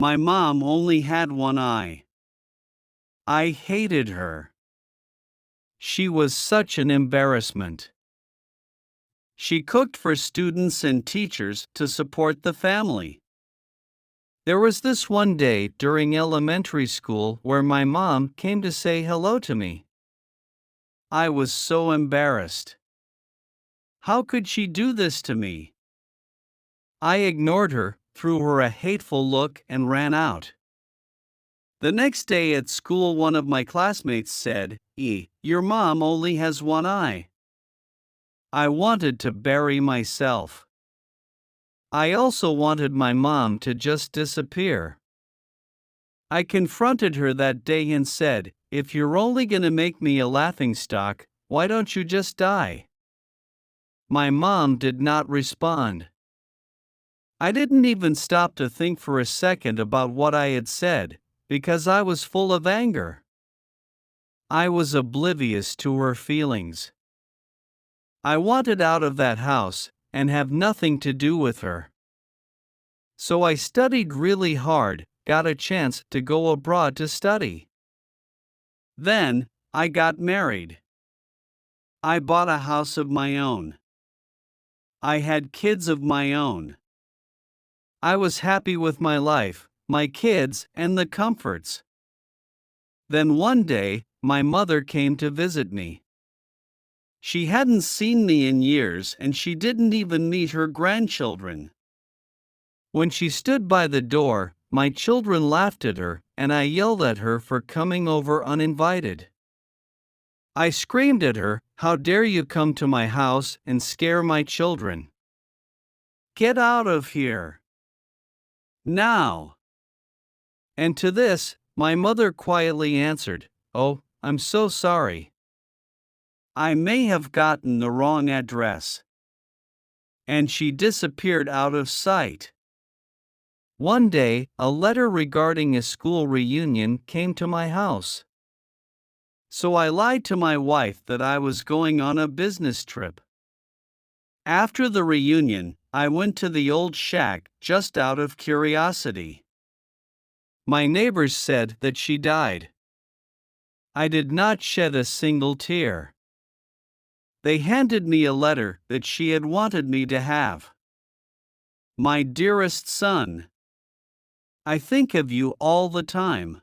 My mom only had one eye. I hated her. She was such an embarrassment. She cooked for students and teachers to support the family. There was this one day during elementary school where my mom came to say hello to me. I was so embarrassed. How could she do this to me? I ignored her, threw her a hateful look, and ran out. The next day at school, one of my classmates said, Your mom only has one eye." I wanted to bury myself. I also wanted my mom to just disappear. I confronted her that day and said, "If you're only gonna make me a laughingstock, why don't you just die?" My mom did not respond. I didn't even stop to think for a second about what I had said, because I was full of anger. I was oblivious to her feelings. I wanted out of that house and have nothing to do with her. So I studied really hard, got a chance to go abroad to study. Then, I got married. I bought a house of my own. I had kids of my own. I was happy with my life, my kids, and the comforts. Then one day, my mother came to visit me. She hadn't seen me in years and she didn't even meet her grandchildren. When she stood by the door, my children laughed at her and I yelled at her for coming over uninvited. I screamed at her, "How dare you come to my house and scare my children? Get out of here! Now!" And to this, my mother quietly answered, "Oh, I'm so sorry. I may have gotten the wrong address." And she disappeared out of sight. One day, a letter regarding a school reunion came to my house. So I lied to my wife that I was going on a business trip. After the reunion, I went to the old shack just out of curiosity. My neighbors said that she died. I did not shed a single tear. They handed me a letter that she had wanted me to have. "My dearest son, I think of you all the time.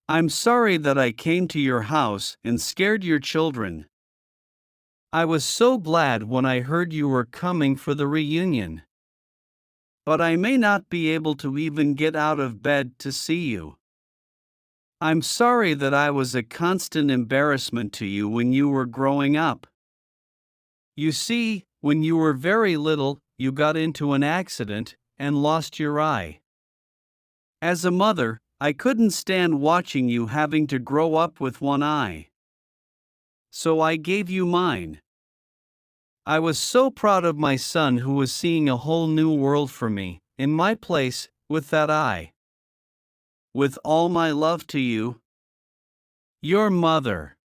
I'm sorry that I came to your house and scared your children. I was so glad when I heard you were coming for the reunion. But I may not be able to even get out of bed to see you. I'm sorry that I was a constant embarrassment to you when you were growing up. You see, when you were very little, you got into an accident and lost your eye. As a mother, I couldn't stand watching you having to grow up with one eye. So I gave you mine. I was so proud of my son who was seeing a whole new world for me, in my place, with that eye. With all my love to you, your mother."